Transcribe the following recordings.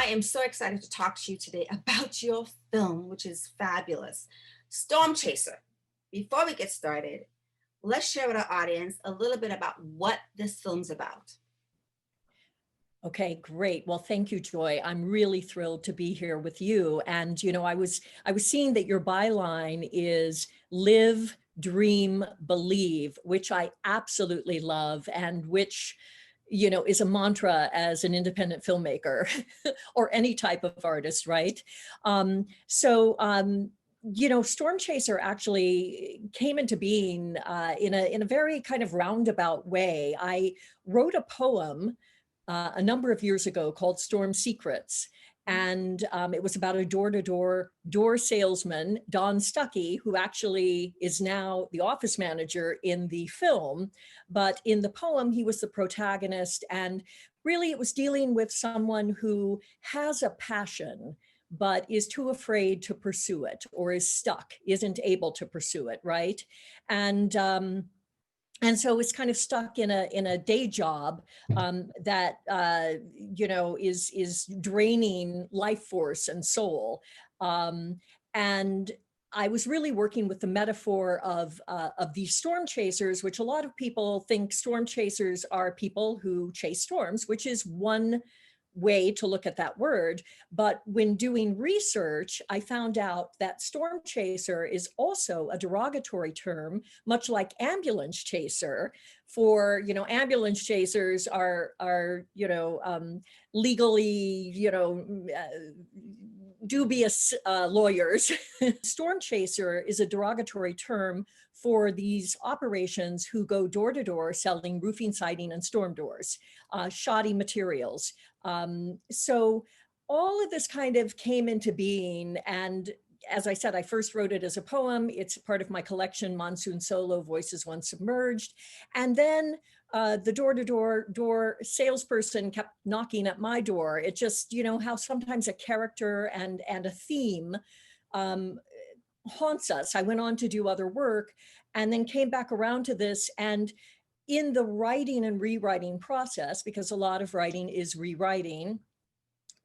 am so excited to talk to you today about your film, which is fabulous, Stormchaser. Before we get started, let's share with our audience a little bit about what this film's about. Okay, great. Well, thank you, Joy. I'm really thrilled to be here with you. And I was seeing that your byline is live, dream, believe, which I absolutely love, and which is a mantra as an independent filmmaker or any type of artist, right? Stormchaser actually came into being in a very kind of roundabout way. I wrote a poem a number of years ago called Storm Secrets. And it was about a door salesman, Don Stuckey, who actually is now the office manager in the film. But in the poem, he was the protagonist. And really, it was dealing with someone who has a passion, but is too afraid to pursue it, or is stuck, isn't able to pursue it, right? And so it's kind of stuck in a day job that is draining life force and soul. And I was really working with the metaphor of these storm chasers, which a lot of people think storm chasers are people who chase storms, which is one way to look at that word. But when doing research, I found out that storm chaser is also a derogatory term, much like ambulance chaser. For, ambulance chasers are legally, dubious lawyers. Storm chaser is a derogatory term for these operations who go door to door selling roofing, siding, and storm doors, shoddy materials. So all of this kind of came into being. And as I said, I first wrote it as a poem. It's part of my collection, Monsoon Solo, Voices Once Submerged. And then the door salesperson kept knocking at my door. It just, how sometimes a character and a theme haunts us. I went on to do other work and then came back around to this. And in the writing and rewriting process, because a lot of writing is rewriting,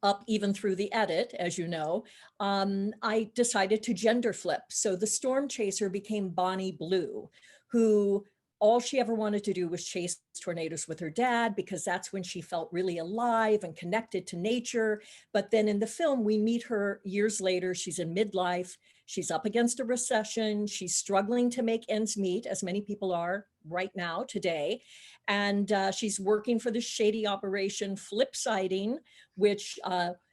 up even through the edit, as you know, I decided to gender flip. So the storm chaser became Bonnie Blue, who all she ever wanted to do was chase tornadoes with her dad, because that's when she felt really alive and connected to nature. But then in the film, we meet her years later. She's in midlife. She's up against a recession. She's struggling to make ends meet, as many people are right now today. And she's working for the shady operation Flipsiding, which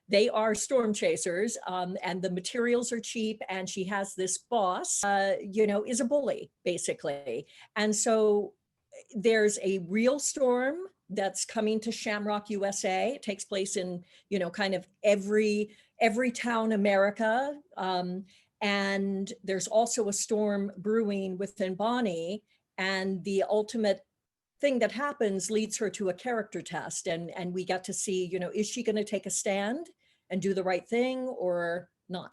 they are storm chasers, and the materials are cheap. And she has this boss, is a bully, basically. And so there's a real storm that's coming to Shamrock, USA. It takes place in, kind of every town America. And there's also a storm brewing within Bonnie. And the ultimate thing that happens leads her to a character test. And we get to see, is she going to take a stand and do the right thing or not?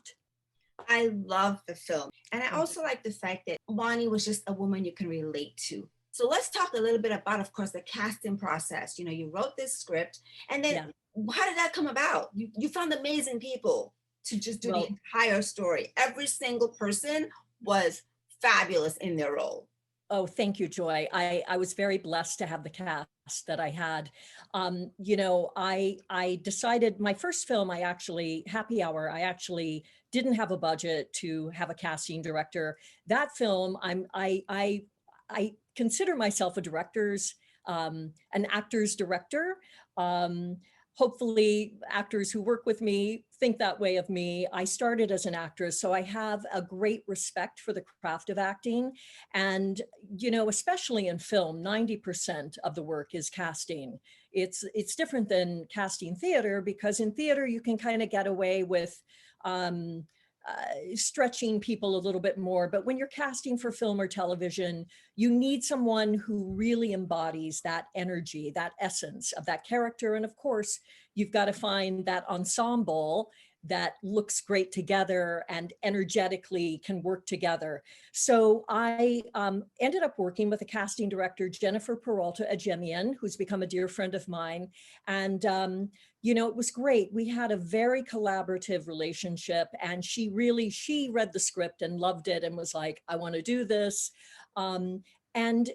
I love the film. And I also like the fact that Bonnie was just a woman you can relate to. So let's talk a little bit about, of course, the casting process. You wrote this script, and then how did that come about? You found amazing people to just do the entire story. Every single person was fabulous in their role. Oh, thank you, Joy. I was very blessed to have the cast that I had. I decided my first film, Happy Hour, I actually didn't have a budget to have a casting director. That film, I consider myself an actor's director. Hopefully actors who work with me think that way of me. I started as an actress, so I have a great respect for the craft of acting. And, especially in film, 90% of the work is casting. It's different than casting theater, because in theater, you can kind of get away with stretching people a little bit more. But when you're casting for film or television, you need someone who really embodies that energy, that essence of that character. And of course, you've got to find that ensemble that looks great together and energetically can work together. So I ended up working with a casting director, Jennifer Peralta, a Gemian, who's become a dear friend of mine. And it was great. We had a very collaborative relationship, and she read the script and loved it and was like, I want to do this. And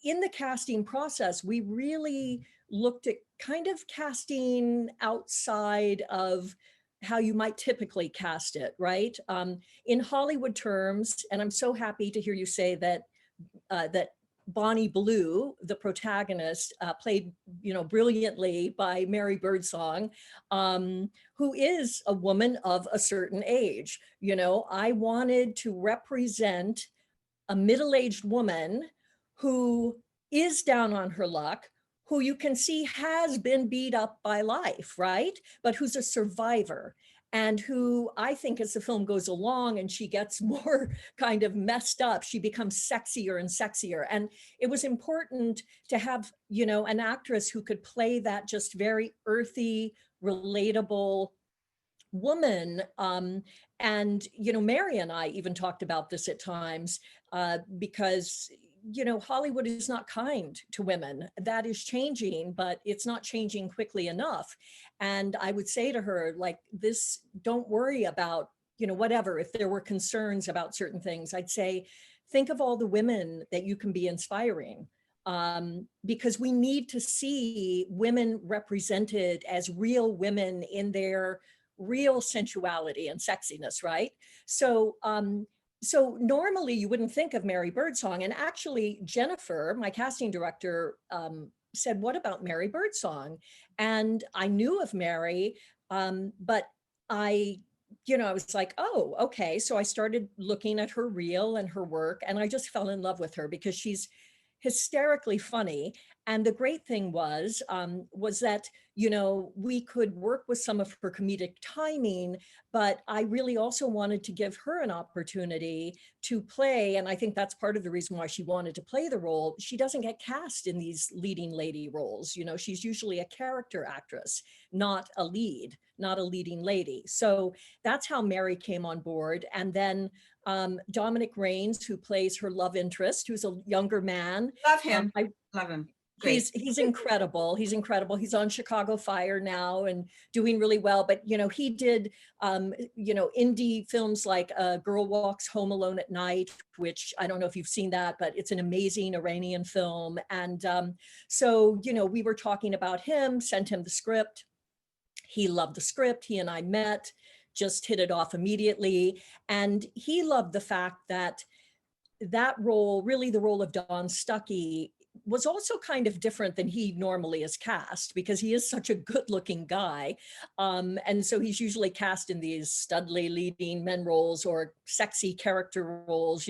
in the casting process, we really looked at kind of casting outside of how you might typically cast it, right? In Hollywood terms, and I'm so happy to hear you say that that Bonnie Blue, the protagonist, played, brilliantly by Mary Birdsong, who is a woman of a certain age. I wanted to represent a middle-aged woman who is down on her luck, who you can see has been beat up by life, right? But who's a survivor, and who I think as the film goes along and she gets more kind of messed up, she becomes sexier and sexier. And it was important to have, an actress who could play that just very earthy, relatable woman. And Mary and I even talked about this at times, because Hollywood is not kind to women. That is changing, but it's not changing quickly enough. And I would say to her, like, this, don't worry about, whatever, if there were concerns about certain things, I'd say, think of all the women that you can be inspiring. Because we need to see women represented as real women in their real sensuality and sexiness, right? So normally you wouldn't think of Mary Birdsong. And actually Jennifer, my casting director, said, what about Mary Birdsong? And I knew of Mary, but I was like, oh, okay. So I started looking at her reel and her work, and I just fell in love with her because she's hysterically funny. And the great thing was that, we could work with some of her comedic timing, but I really also wanted to give her an opportunity to play. And I think that's part of the reason why she wanted to play the role. She doesn't get cast in these leading lady roles. She's usually a character actress, not a lead, not a leading lady. So that's how Mary came on board. And then Dominic Raines, who plays her love interest, who's a younger man. Love him. Love him. Great. He's incredible. He's incredible. He's on Chicago Fire now and doing really well. But, he did, indie films like Girl Walks Home Alone at Night, which I don't know if you've seen that, but it's an amazing Iranian film. And so, we were talking about him, sent him the script. He loved the script. He and I met, just hit it off immediately. And he loved the fact that that role, really the role of Don Stuckey, was also kind of different than he normally is cast, because he is such a good looking guy. And so he's usually cast in these studly leading men roles or sexy character roles,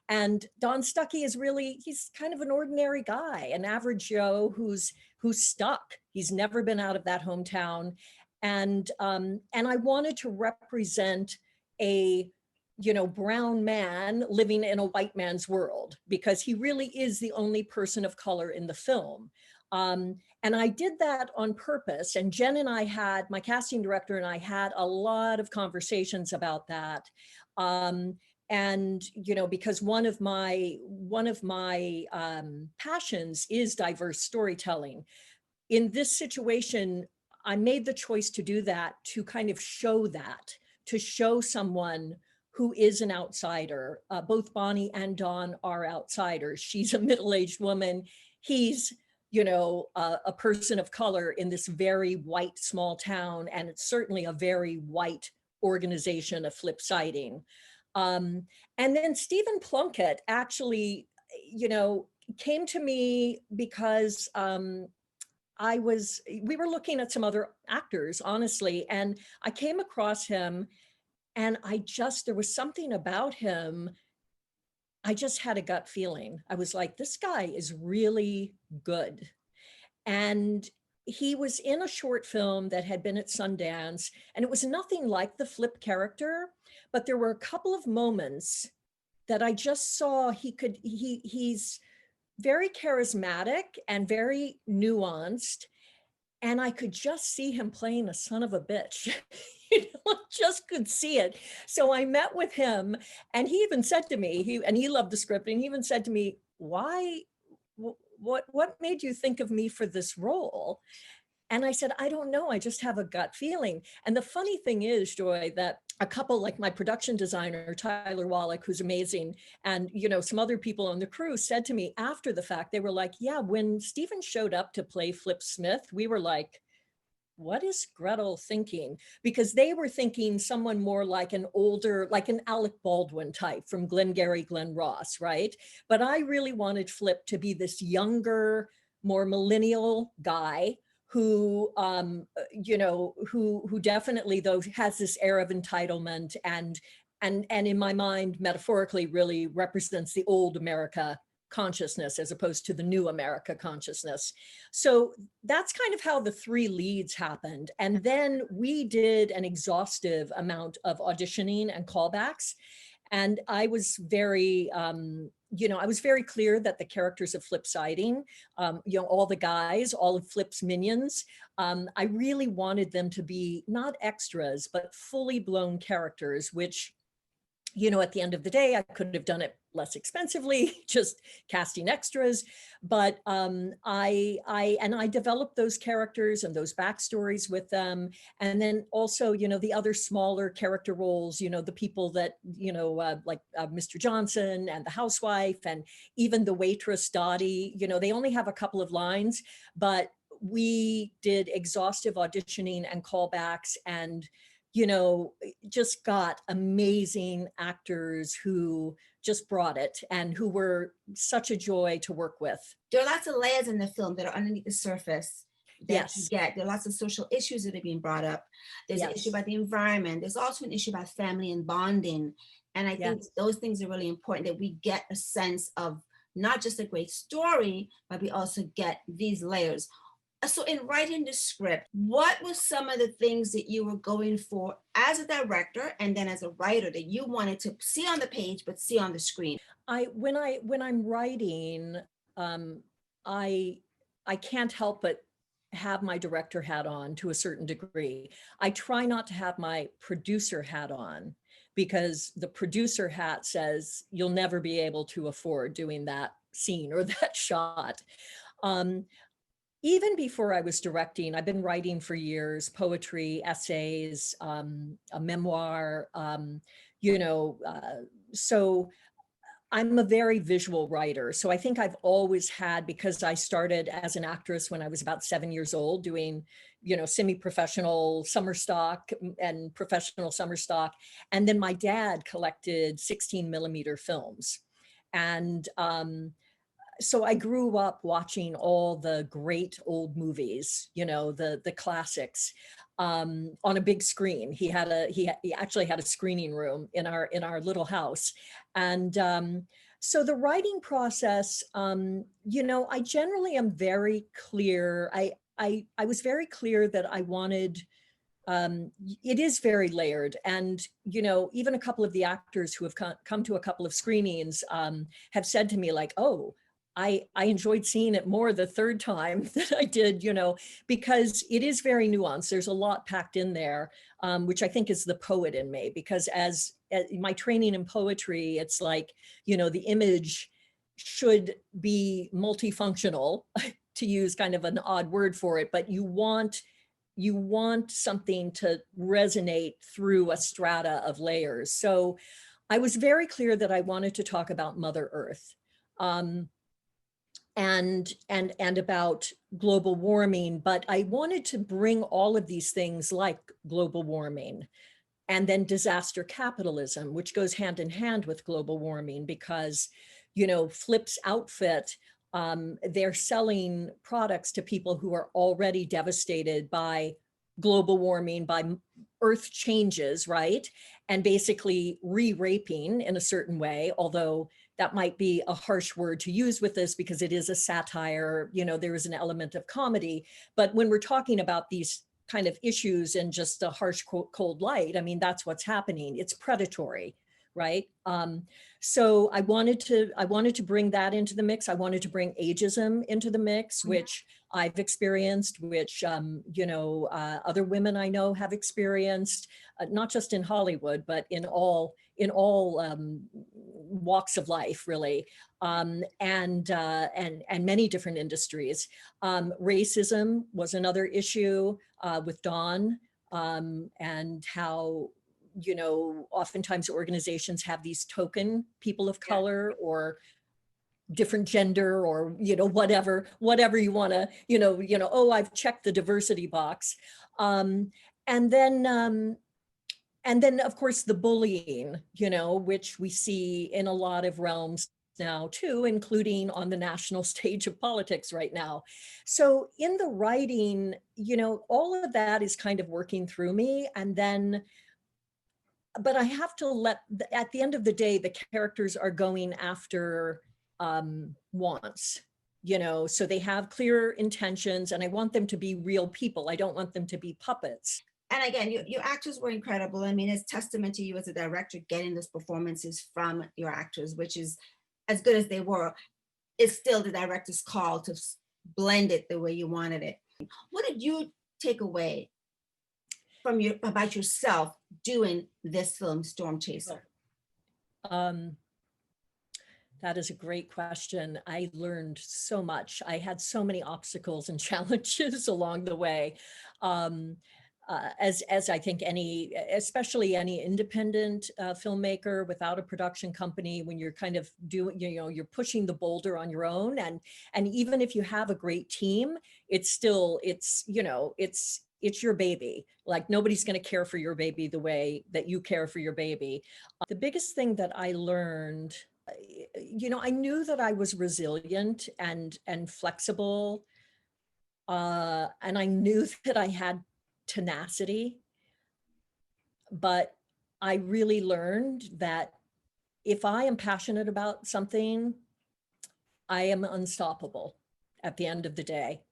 and Don Stuckey is he's kind of an ordinary guy, an average Joe who's stuck. He's never been out of that hometown. And I wanted to represent a brown man living in a white man's world, because he really is the only person of color in the film. And I did that on purpose. And Jen and I my casting director and I had a lot of conversations about that. And, because one of my passions is diverse storytelling. In this situation, I made the choice to do that, to kind of show that, to show someone who is an outsider. Both Bonnie and Dawn are outsiders. She's a middle-aged woman. He's, a person of color in this very white small town, and it's certainly a very white organization of flip siding. And then Stephen Plunkett actually, came to me because we were looking at some other actors, honestly, and I came across him. And there was something about him. I just had a gut feeling. I was like, this guy is really good. And he was in a short film that had been at Sundance, and it was nothing like the flip character, but there were a couple of moments that I just saw he's very charismatic and very nuanced. And I could just see him playing a son of a bitch. I just could see it. So I met with him, and he even said to me, he loved the script, and he even said to me, why, what made you think of me for this role? And I said, I don't know. I just have a gut feeling. And the funny thing is, Joy, that a couple like my production designer, Tyler Wallach, who's amazing, and some other people on the crew said to me after the fact, they were like, yeah, when Stephen showed up to play Flip Smyth, we were like, what is Gretl thinking? Because they were thinking someone more like an older, like an Alec Baldwin type from Glengarry Glen Ross, right? But I really wanted Flip to be this younger, more millennial guy who, who definitely though has this air of entitlement and in my mind, metaphorically, really represents the old America consciousness as opposed to the new America consciousness. So that's kind of how the three leads happened. And then we did an exhaustive amount of auditioning and callbacks. And I was very, I was very clear that the characters of Flip Siding, all the guys, all of Flip's minions, I really wanted them to be not extras, but fully blown characters, which at the end of the day, I could have done it less expensively, just casting extras. But I developed those characters and those backstories with them. And then also, the other smaller character roles, the people that, like Mr. Johnson and the housewife, and even the waitress Dottie, they only have a couple of lines, but we did exhaustive auditioning and callbacks and just got amazing actors who just brought it and who were such a joy to work with. There are lots of layers in the film that are underneath the surface that yes. you get. There are lots of social issues that are being brought up. There's an issue about the environment. There's also an issue about family and bonding. And I think those things are really important, that we get a sense of not just a great story, but we also get these layers. So in writing the script, what were some of the things that you were going for as a director and then as a writer that you wanted to see on the page but see on the screen? When I'm writing, I can't help but have my director hat on to a certain degree. I try not to have my producer hat on, because the producer hat says you'll never be able to afford doing that scene or that shot. Even before I was directing, I've been writing for years, poetry, essays, a memoir, so I'm a very visual writer. So I think I've always had, because I started as an actress when I was about 7 years old, doing, semi-professional summer stock and professional summer stock. And then my dad collected 16 millimeter films. And so I grew up watching all the great old movies, the classics, on a big screen. He actually had a screening room in our little house. And so the writing process, I generally am very clear. I was very clear that I wanted, it is very layered. And, even a couple of the actors who have come to a couple of screenings have said to me like, oh, I enjoyed seeing it more the third time that I did, because it is very nuanced. There's a lot packed in there, which I think is the poet in me, because as my training in poetry, it's like, the image should be multifunctional, to use kind of an odd word for it, but you want something to resonate through a strata of layers. So I was very clear that I wanted to talk about Mother Earth. And about global warming, but I wanted to bring all of these things like global warming and then disaster capitalism, which goes hand in hand with global warming, because, Flip's outfit, they're selling products to people who are already devastated by global warming, by earth changes, right? And basically re-raping in a certain way, although that might be a harsh word to use with this because it is a satire, there is an element of comedy. But when we're talking about these kind of issues in just a harsh, cold light, I mean, that's what's happening. It's predatory. right? So I wanted to bring that into the mix. I wanted to bring ageism into the mix, which I've experienced, which other women I know have experienced, not just in Hollywood, but in all walks of life, really, and many different industries. Racism was another issue with Dawn, and how, oftentimes organizations have these token people of color or different gender, or whatever you want to, oh, I've checked the diversity box. And then of course the bullying, which we see in a lot of realms now too, including on the national stage of politics right now. So in the writing, all of that is kind of working through me. And then, but I have to at the end of the day, the characters are going after wants, so they have clear intentions, and I want them to be real people. I don't want them to be puppets. And again, your actors were incredible. I mean, it's testament to you as a director getting those performances from your actors, which is, as good as they were, it's still the director's call to blend it the way you wanted it. What did you take away from about yourself doing this film, Stormchaser? That is a great question. I learned so much. I had so many obstacles and challenges along the way. As I think especially any independent filmmaker without a production company, when you're kind of doing, you're pushing the boulder on your own, and even if you have a great team, it's still, it's your baby. Like, nobody's going to care for your baby the way that you care for your baby. The biggest thing that I learned, I knew that I was resilient and flexible, and I knew that I had tenacity, but I really learned that if I am passionate about something, I am unstoppable at the end of the day.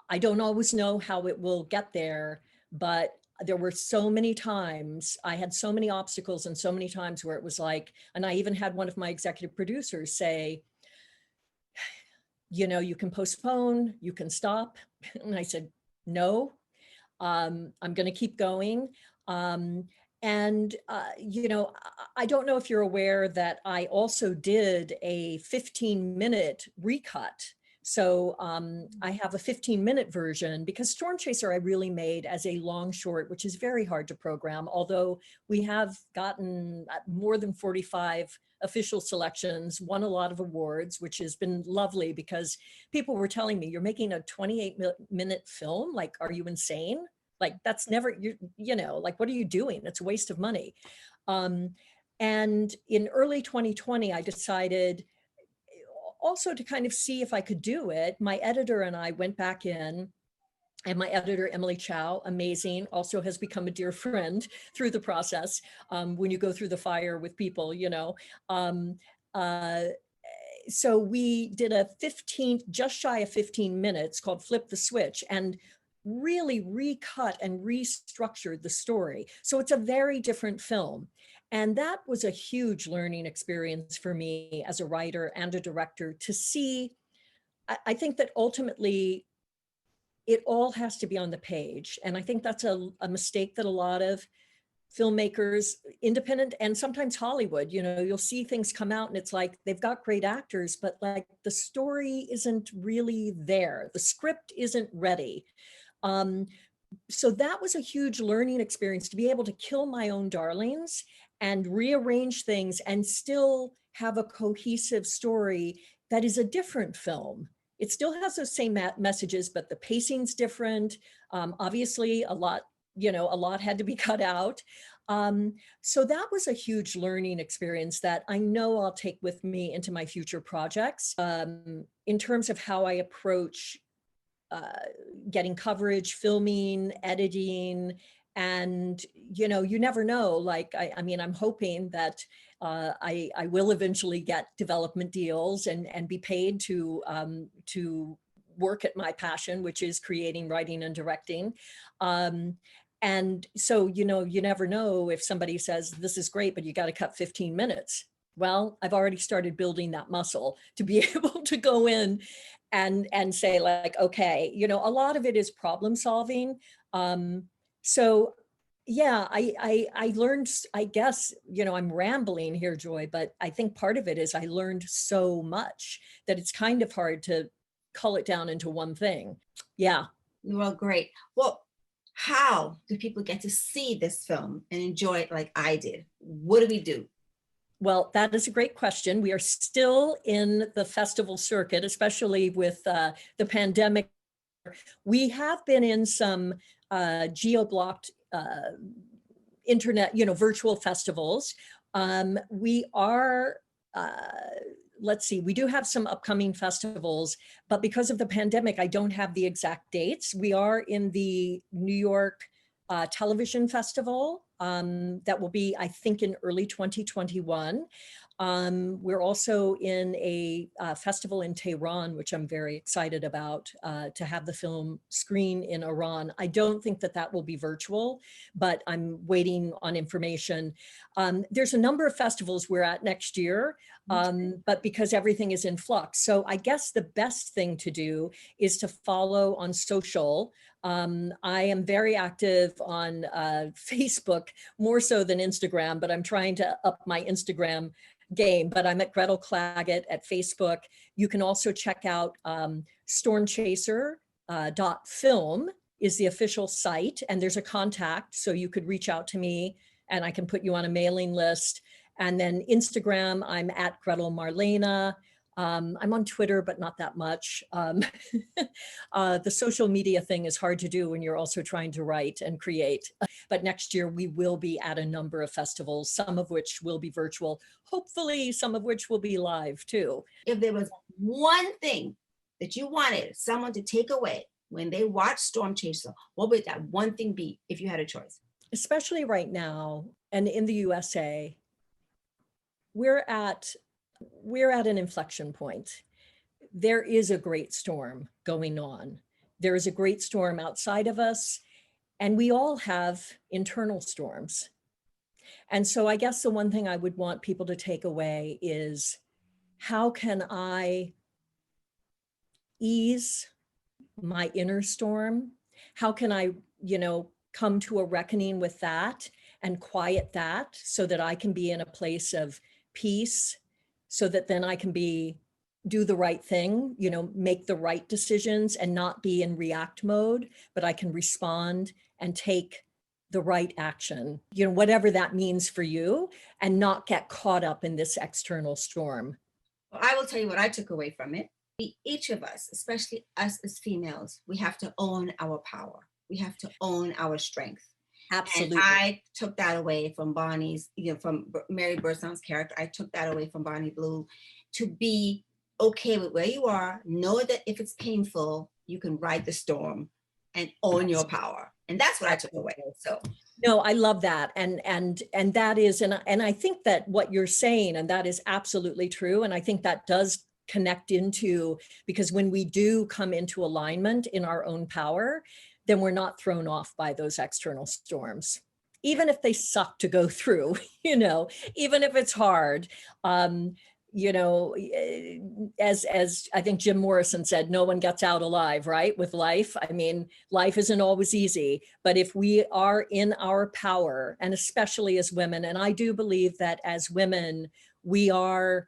I don't always know how it will get there, but there were so many times, I had so many obstacles, and so many times where it was like, and I even had one of my executive producers say, you can postpone, you can stop. And I said, no, I'm going to keep going. I don't know if you're aware that I also did a 15-minute recut. So I have a 15-minute version, because Stormchaser I really made as a long short, which is very hard to program, although we have gotten more than 45 official selections, won a lot of awards, which has been lovely, because people were telling me, you're making a 28-minute film? Like, are you insane? Like, that's never, like, what are you doing? It's a waste of money. And in early 2020, I decided also to kind of see if I could do it. My editor and I went back in, and my editor, Emily Chow, amazing, also has become a dear friend through the process. When you go through the fire with people, so we did a just shy of 15 minutes called Flip the Switch, and really recut and restructured the story. So it's a very different film. And that was a huge learning experience for me as a writer and a director, to see. I think that ultimately it all has to be on the page. And I think that's a mistake that a lot of filmmakers, independent and sometimes Hollywood, you'll see things come out and it's like, they've got great actors, but like, the story isn't really there. The script isn't ready. So that was a huge learning experience, to be able to kill my own darlings and rearrange things and still have a cohesive story that is a different film. It still has those same messages, but the pacing's different. Obviously, a lot had to be cut out. So that was a huge learning experience that I know I'll take with me into my future projects. In terms of how I approach getting coverage, filming, editing, and you never know. Like, I mean, I'm hoping that I will eventually get development deals and be paid to work at my passion, which is creating, writing, and directing. And so, you know, you never know if somebody says, this is great, but you got to cut 15 minutes. Well, I've already started building that muscle to be able to go in and say like, okay, you know, a lot of it is problem solving. So yeah, I learned, I guess, you know, I'm rambling here, Joy, but I think part of it is I learned so much that it's kind of hard to cull it down into one thing. Yeah. Well, great. Well, how do people get to see this film and enjoy it like I did? What do we do? Well, that is a great question. We are still in the festival circuit, especially with the pandemic. We have been in some geo-blocked internet, you know, virtual festivals. We are, let's see, we do have some upcoming festivals, but because of the pandemic, I don't have the exact dates. We are in the New York Television Festival that will be, I think, in early 2021. We're also in a festival in Tehran, which I'm very excited about, to have the film screen in Iran. I don't think that that will be virtual, but I'm waiting on information. There's a number of festivals we're at next year, but because everything is in flux. So I guess the best thing to do is to follow on social. I am very active on Facebook, more so than Instagram, but I'm trying to up my Instagram game, but I'm at Gretl Claggett at Facebook. You can also check out Stormchaser .film is the official site, and there's a contact, so you could reach out to me and I can put you on a mailing list. And then Instagram, I'm at Gretl Marlena. I'm on Twitter, but not that much. The social media thing is hard to do when you're also trying to write and create. But next year we will be at a number of festivals, some of which will be virtual, hopefully some of which will be live too. If there was one thing that you wanted someone to take away when they watch Stormchaser, what would that one thing be if you had a choice? Especially right now, and in the USA, we're at an inflection point. There is a great storm going on. There is a great storm outside of us, and we all have internal storms. And so I guess the one thing I would want people to take away is, how can I ease my inner storm? How can I, you know, come to a reckoning with that and quiet that so that I can be in a place of peace, so that then I can do the right thing, you know, make the right decisions and not be in react mode, but I can respond and take the right action, you know, whatever that means for you, and not get caught up in this external storm. Well, I will tell you what I took away from it. Each of us, especially us as females, we have to own our power. We have to own our strength. Absolutely. And I took that away from Bonnie's, you know, from Mary Birdsong's character. I took that away from Bonnie Blue, to be okay with where you are. Know that if it's painful, you can ride the storm and own your power. And that's what I took away. So no, I love that. And that is, and I think that what you're saying, and that is absolutely true. And I think that does connect into, because when we do come into alignment in our own power, then we're not thrown off by those external storms, even if they suck to go through, you know, even if it's hard. You know, as I think Jim Morrison said, no one gets out alive, right? With life. I mean, life isn't always easy, but if we are in our power, and especially as women, and I do believe that as women, we are,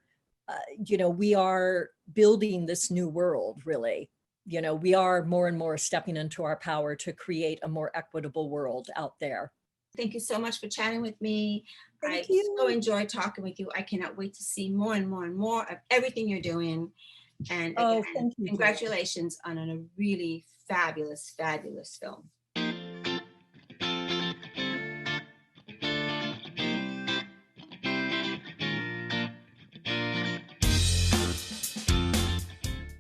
you know, we are building this new world, really. You know, we are more and more stepping into our power to create a more equitable world out there. Thank you so much for chatting with me. Thank I you. so enjoyed talking with you. I cannot wait to see more and more and more of everything you're doing. And again, thank you, congratulations on a really fabulous, fabulous film.